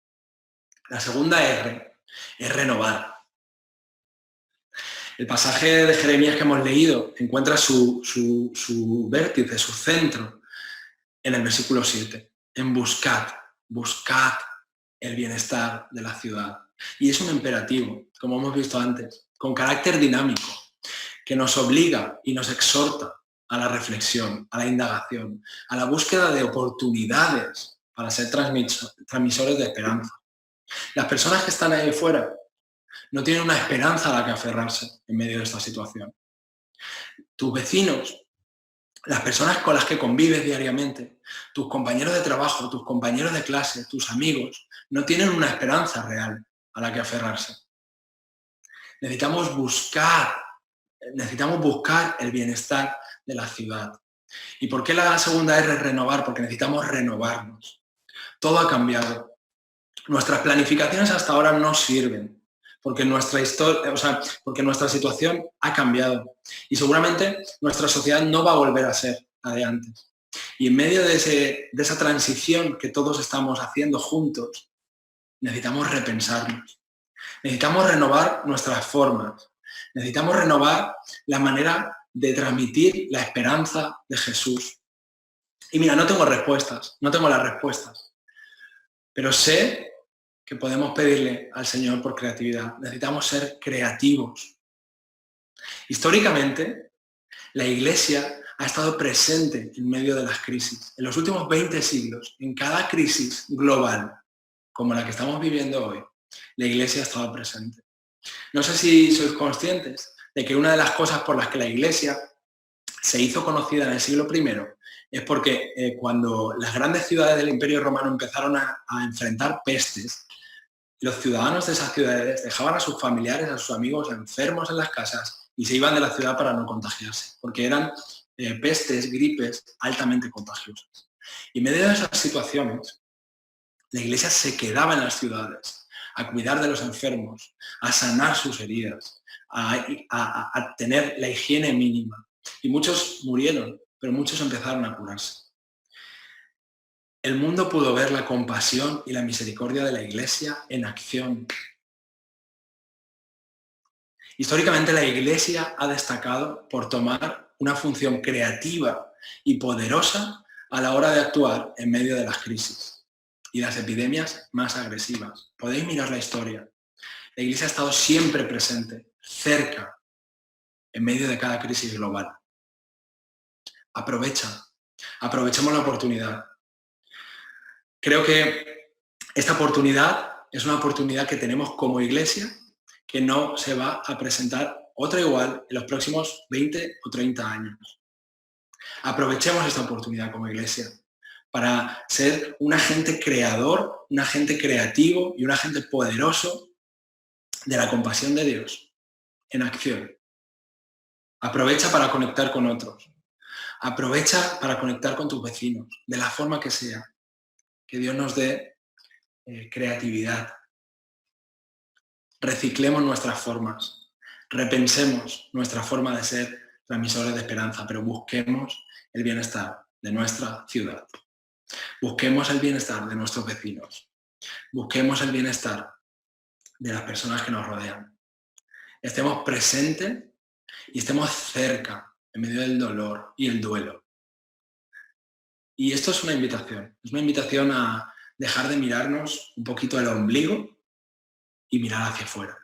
La segunda R es renovar. El pasaje de Jeremías que hemos leído encuentra su vértice, su centro, en el versículo 7. En buscad el bienestar de la ciudad. Y es un imperativo, como hemos visto antes, con carácter dinámico, que nos obliga y nos exhorta a la reflexión, a la indagación, a la búsqueda de oportunidades para ser transmisores de esperanza. Las personas que están ahí fuera no tienen una esperanza a la que aferrarse en medio de esta situación. Tus vecinos, las personas con las que convives diariamente, tus compañeros de trabajo, tus compañeros de clase, tus amigos, no tienen una esperanza real a la que aferrarse. Necesitamos buscar el bienestar de la ciudad. ¿Y por qué la segunda R es renovar? Porque necesitamos renovarnos. Todo ha cambiado. Nuestras planificaciones hasta ahora no sirven porque nuestra historia, porque nuestra situación ha cambiado y seguramente nuestra sociedad no va a volver a ser la de antes. Y en medio de esa transición que todos estamos haciendo juntos, necesitamos repensarnos, necesitamos renovar nuestras formas, necesitamos renovar la manera de transmitir la esperanza de Jesús. Y mira, no tengo las respuestas, pero sé que podemos pedirle al Señor por creatividad. Necesitamos ser creativos. Históricamente, la Iglesia ha estado presente en medio de las crisis. En los últimos 20 siglos, en cada crisis global, como la que estamos viviendo hoy, la Iglesia ha estado presente. No sé si sois conscientes de que una de las cosas por las que la Iglesia se hizo conocida en el siglo I es porque cuando las grandes ciudades del Imperio Romano empezaron a enfrentar pestes, los ciudadanos de esas ciudades dejaban a sus familiares, a sus amigos enfermos en las casas y se iban de la ciudad para no contagiarse, porque eran pestes, gripes altamente contagiosas. Y en medio de esas situaciones, la Iglesia se quedaba en las ciudades a cuidar de los enfermos, a sanar sus heridas, a tener la higiene mínima. Y muchos murieron, pero muchos empezaron a curarse. El mundo pudo ver la compasión y la misericordia de la Iglesia en acción. Históricamente la Iglesia ha destacado por tomar una función creativa y poderosa a la hora de actuar en medio de las crisis y las epidemias más agresivas. Podéis mirar la historia. La Iglesia ha estado siempre presente, cerca, en medio de cada crisis global. Aprovechemos la oportunidad. Creo que esta oportunidad es una oportunidad que tenemos como Iglesia, que no se va a presentar otra igual en los próximos 20 o 30 años. Aprovechemos esta oportunidad como Iglesia para ser un agente creador, un agente creativo y un agente poderoso de la compasión de Dios en acción. Aprovecha para conectar con otros. Aprovecha para conectar con tus vecinos, de la forma que sea. Que Dios nos dé creatividad. Reciclemos nuestras formas. Repensemos nuestra forma de ser transmisores de esperanza, pero busquemos el bienestar de nuestra ciudad. Busquemos el bienestar de nuestros vecinos. Busquemos el bienestar de las personas que nos rodean. Estemos presentes y estemos cerca en medio del dolor y el duelo. Y esto es una invitación a dejar de mirarnos un poquito el ombligo y mirar hacia afuera.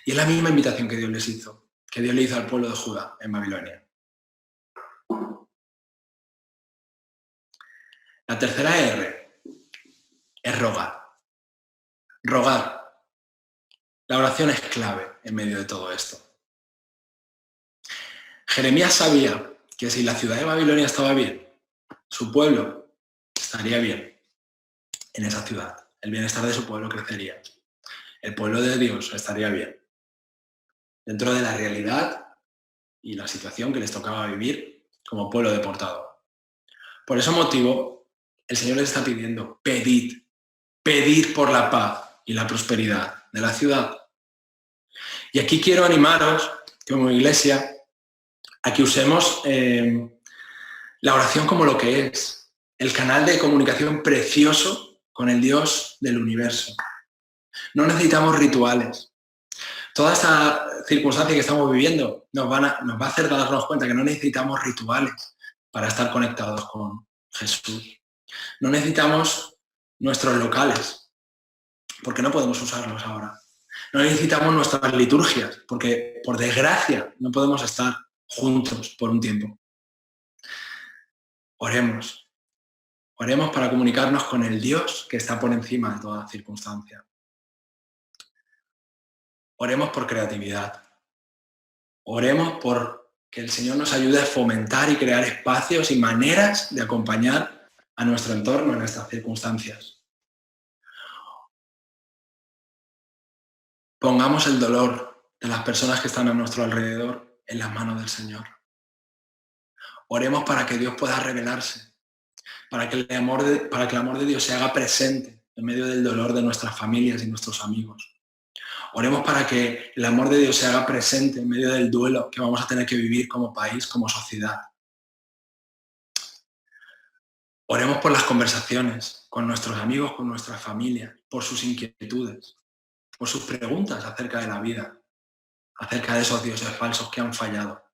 Y es la misma invitación que Dios les hizo, que Dios le hizo al pueblo de Judá en Babilonia. La tercera R es rogar. Rogar. La oración es clave en medio de todo esto. Jeremías sabía que si la ciudad de Babilonia estaba bien, su pueblo estaría bien en esa ciudad. El bienestar de su pueblo crecería. El pueblo de Dios estaría bien. Dentro de la realidad y la situación que les tocaba vivir como pueblo deportado. Por ese motivo, el Señor les está pidiendo, pedid por la paz y la prosperidad de la ciudad. Y aquí quiero animaros, como iglesia, a que usemos la oración como lo que es, el canal de comunicación precioso con el Dios del universo. No necesitamos rituales. Toda esta circunstancia que estamos viviendo nos va a hacer darnos cuenta que no necesitamos rituales para estar conectados con Jesús. No necesitamos nuestros locales, porque no podemos usarlos ahora. No necesitamos nuestras liturgias, porque por desgracia no podemos estar juntos por un tiempo. Oremos para comunicarnos con el Dios que está por encima de toda circunstancia. Oremos por creatividad. Oremos por que el Señor nos ayude a fomentar y crear espacios y maneras de acompañar a nuestro entorno en estas circunstancias. Pongamos el dolor de las personas que están a nuestro alrededor en las manos del Señor. Oremos para que Dios pueda revelarse, para que el amor de Dios se haga presente en medio del dolor de nuestras familias y nuestros amigos. Oremos para que el amor de Dios se haga presente en medio del duelo que vamos a tener que vivir como país, como sociedad. Oremos por las conversaciones con nuestros amigos, con nuestra familia, por sus inquietudes, por sus preguntas acerca de la vida, acerca de esos dioses falsos que han fallado.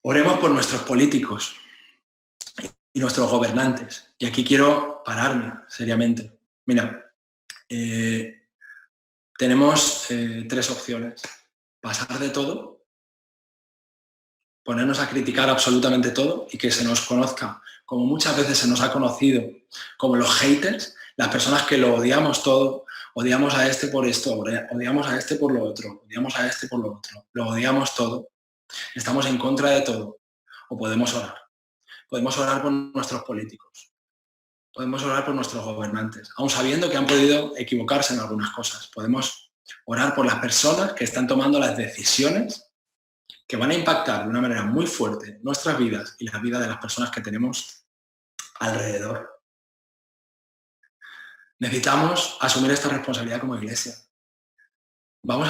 Oremos por nuestros políticos y nuestros gobernantes. Y aquí quiero pararme seriamente. Mira, tenemos 3 opciones. Pasar de todo, ponernos a criticar absolutamente todo y que se nos conozca, como muchas veces se nos ha conocido, como los haters, las personas que lo odiamos todo, odiamos a este por esto, odiamos a este por lo otro, odiamos a este por lo otro, lo odiamos todo, estamos en contra de todo. O podemos orar. Podemos orar por nuestros políticos. Podemos orar por nuestros gobernantes, aun sabiendo que han podido equivocarse en algunas cosas. Podemos orar por las personas que están tomando las decisiones que van a impactar de una manera muy fuerte nuestras vidas y la vida de las personas que tenemos alrededor. Necesitamos asumir esta responsabilidad como iglesia. Vamos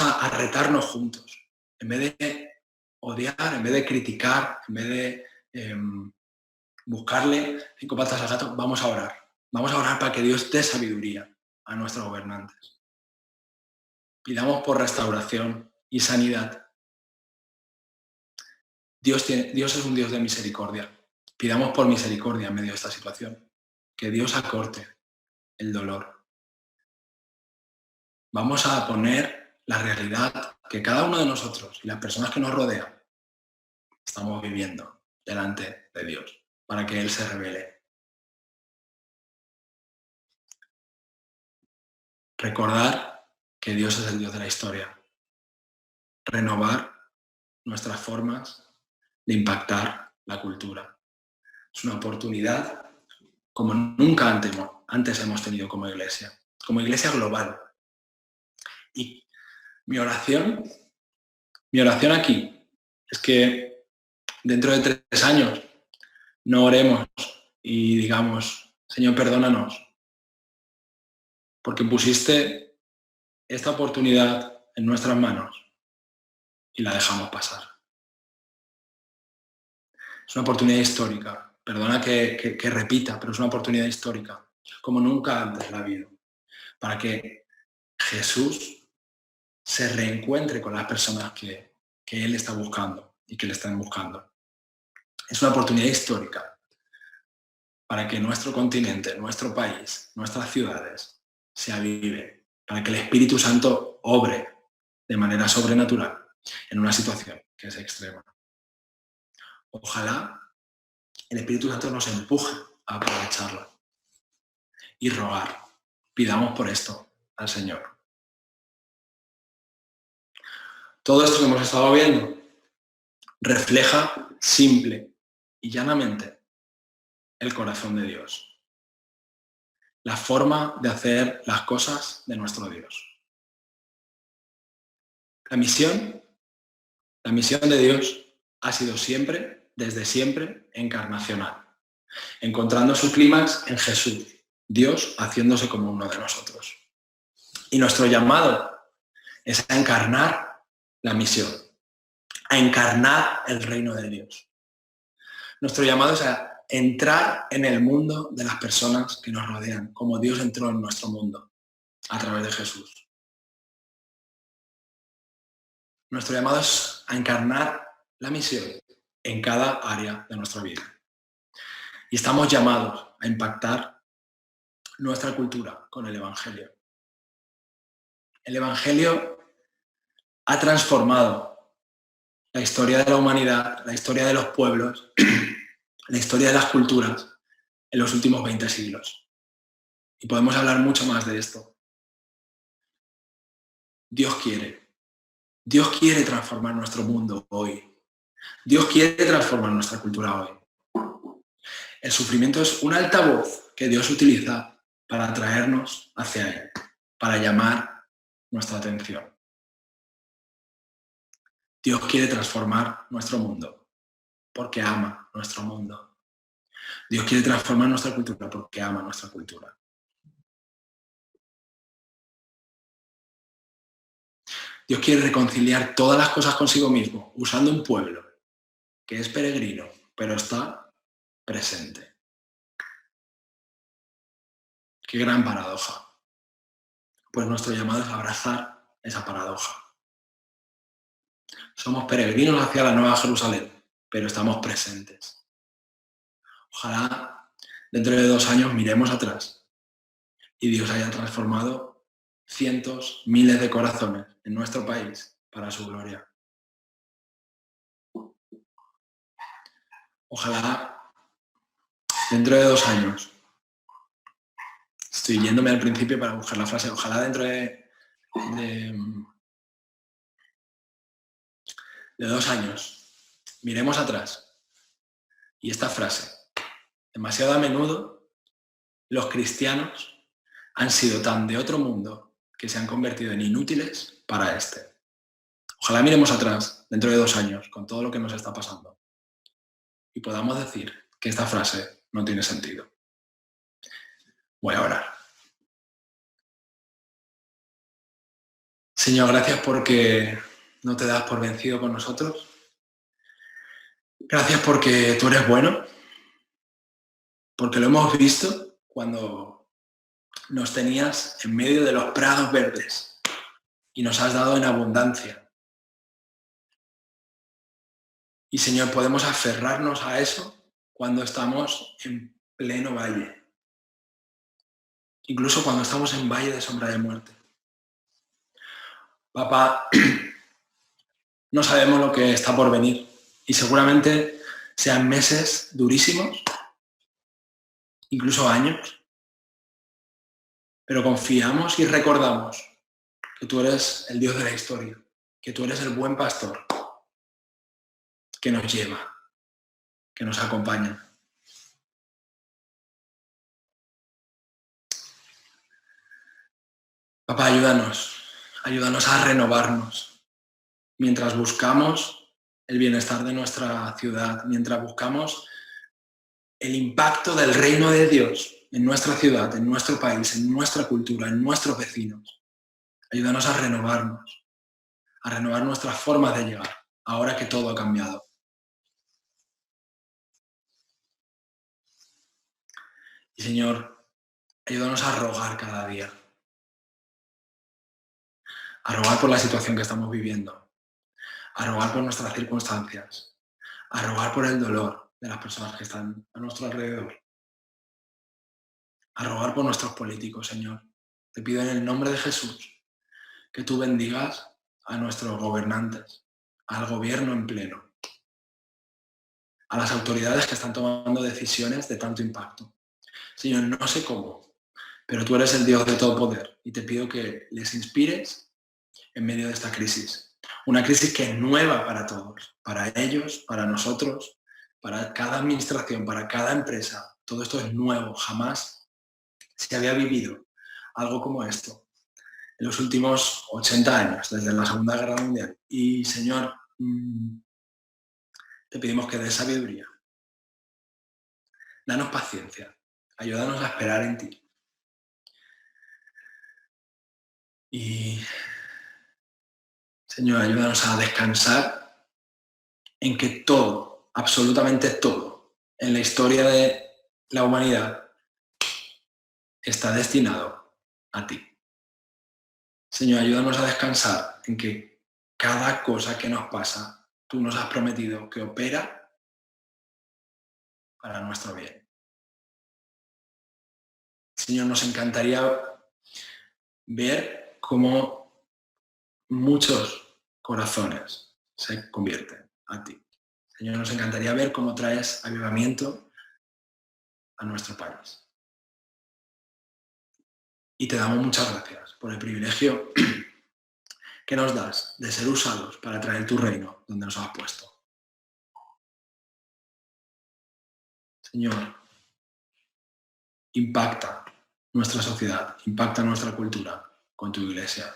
a retarnos juntos. En vez de odiar, en vez de criticar, en vez de buscarle 5 patas al gato, vamos a orar. Vamos a orar para que Dios dé sabiduría a nuestros gobernantes. Pidamos por restauración y sanidad. Dios es un Dios de misericordia. Pidamos por misericordia en medio de esta situación. Que Dios acorte el dolor. Vamos a poner la realidad que cada uno de nosotros y las personas que nos rodean estamos viviendo delante de Dios, para que Él se revele. Recordar que Dios es el Dios de la historia. Renovar nuestras formas de impactar la cultura. Es una oportunidad como nunca antes hemos tenido como iglesia global. Y mi oración aquí es que dentro de 3 años no oremos y digamos, Señor, perdónanos, porque pusiste esta oportunidad en nuestras manos y la dejamos pasar. Es una oportunidad histórica. Perdona que repita, pero es una oportunidad histórica, como nunca antes la ha habido, para que Jesús se reencuentre con las personas que Él está buscando y que le están buscando. Es una oportunidad histórica para que nuestro continente, nuestro país, nuestras ciudades se aviven, para que el Espíritu Santo obre de manera sobrenatural en una situación que es extrema. Ojalá el Espíritu Santo nos empuje a aprovecharla y rogar. Pidamos por esto al Señor. Todo esto que hemos estado viendo refleja simple y llanamente el corazón de Dios, la forma de hacer las cosas de nuestro Dios. La misión de Dios ha sido siempre, desde siempre, encarnacional, encontrando su clímax en Jesús, Dios haciéndose como uno de nosotros. Y nuestro llamado es a encarnar la misión, a encarnar el reino de Dios. Nuestro llamado es a entrar en el mundo de las personas que nos rodean, como Dios entró en nuestro mundo, a través de Jesús. Nuestro llamado es a encarnar la misión en cada área de nuestra vida. Y estamos llamados a impactar nuestra cultura con el Evangelio. El Evangelio ha transformado la historia de la humanidad, la historia de los pueblos, la historia de las culturas en los últimos 20 siglos. Y podemos hablar mucho más de esto. Dios quiere transformar nuestro mundo hoy. Dios quiere transformar nuestra cultura hoy. El sufrimiento es un altavoz que Dios utiliza para atraernos hacia Él, para llamar nuestra atención. Dios quiere transformar nuestro mundo, porque ama nuestro mundo. Dios quiere transformar nuestra cultura porque ama nuestra cultura. Dios quiere reconciliar todas las cosas consigo mismo, usando un pueblo que es peregrino, pero está presente. Qué gran paradoja. Pues nuestro llamado es abrazar esa paradoja. Somos peregrinos hacia la Nueva Jerusalén, pero estamos presentes. Ojalá dentro de 2 años miremos atrás y Dios haya transformado cientos, miles de corazones en nuestro país para su gloria. Ojalá dentro de 2 años, estoy yéndome al principio para buscar la frase, ojalá dentro de 2 años miremos atrás y esta frase, demasiado a menudo los cristianos han sido tan de otro mundo que se han convertido en inútiles para este. Ojalá miremos atrás dentro de 2 años con todo lo que nos está pasando y podamos decir que esta frase no tiene sentido. Voy a orar. Señor, gracias porque no te das por vencido con nosotros. Gracias porque tú eres bueno, porque lo hemos visto cuando nos tenías en medio de los prados verdes y nos has dado en abundancia. Y Señor, podemos aferrarnos a eso cuando estamos en pleno valle, incluso cuando estamos en valle de sombra de muerte. Papá, no sabemos lo que está por venir y seguramente sean meses durísimos, incluso años, pero confiamos y recordamos que tú eres el Dios de la historia, que tú eres el buen pastor que nos lleva, que nos acompaña. Papá, ayúdanos a renovarnos mientras buscamos el bienestar de nuestra ciudad, mientras buscamos el impacto del reino de Dios en nuestra ciudad, en nuestro país, en nuestra cultura, en nuestros vecinos. Ayúdanos a renovar nuestras formas de llegar, ahora que todo ha cambiado. Y Señor, ayúdanos a rogar cada día. A rogar por la situación que estamos viviendo. A rogar por nuestras circunstancias. A rogar por el dolor de las personas que están a nuestro alrededor. A rogar por nuestros políticos, Señor. Te pido en el nombre de Jesús que tú bendigas a nuestros gobernantes, al gobierno en pleno, a las autoridades que están tomando decisiones de tanto impacto. Señor, no sé cómo, pero tú eres el Dios de todo poder y te pido que les inspires en medio de esta crisis. Una crisis que es nueva para todos, para ellos, para nosotros, para cada administración, para cada empresa. Todo esto es nuevo, jamás se había vivido algo como esto en los últimos 80 años, desde la Segunda Guerra Mundial. Y Señor, te pedimos que des sabiduría. Danos paciencia, ayúdanos a esperar en ti. Y Señor, ayúdanos a descansar en que todo, absolutamente todo, en la historia de la humanidad está destinado a ti. Señor, ayúdanos a descansar en que cada cosa que nos pasa, tú nos has prometido que opera para nuestro bien. Señor, nos encantaría ver cómo muchos corazones se convierten a ti. Señor, nos encantaría ver cómo traes avivamiento a nuestro país. Y te damos muchas gracias por el privilegio que nos das de ser usados para traer tu reino donde nos has puesto. Señor, impacta nuestra sociedad, impacta nuestra cultura con tu iglesia.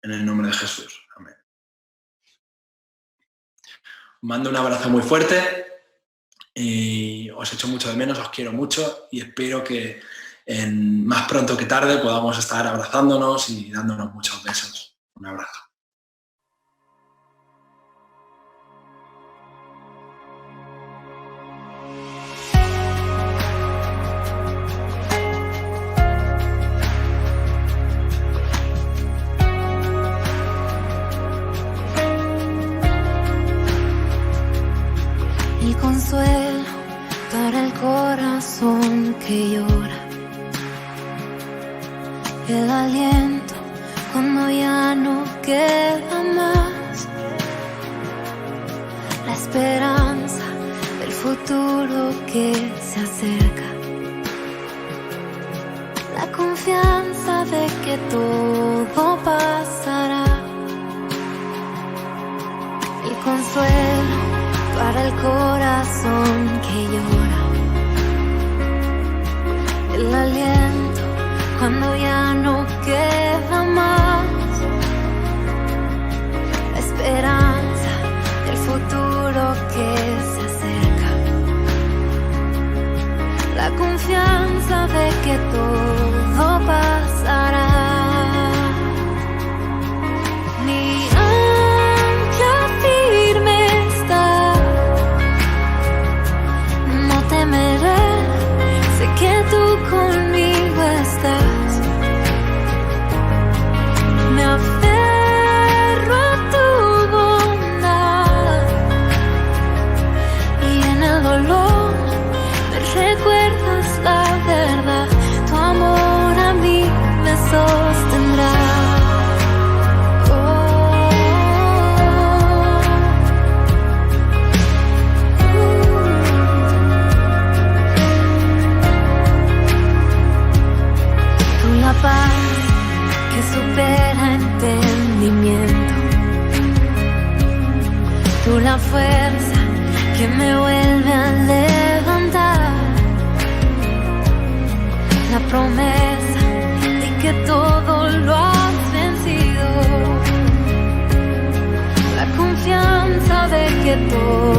En el nombre de Jesús. Amén. Mando un abrazo muy fuerte y os echo mucho de menos, os quiero mucho y espero que más pronto que tarde podamos estar abrazándonos y dándonos muchos besos. Un abrazo. El consuelo para el corazón que llora, el aliento cuando ya no queda más, la esperanza del futuro que se acerca, la confianza de que todo pasará, el consuelo para el corazón que llora, el aliento cuando ya no queda más, la esperanza del futuro que se acerca, la confianza de que todo pasará. Mi ancla firme está, no temeré, sé que tú conmigo estás. Me aferro a tu bondad y en el dolor me recuerdas la verdad. Tu amor a mí me sostendrá. La paz que supera entendimiento, tú la fuerza que me vuelve a levantar, la promesa de que todo lo has vencido, la confianza de que todo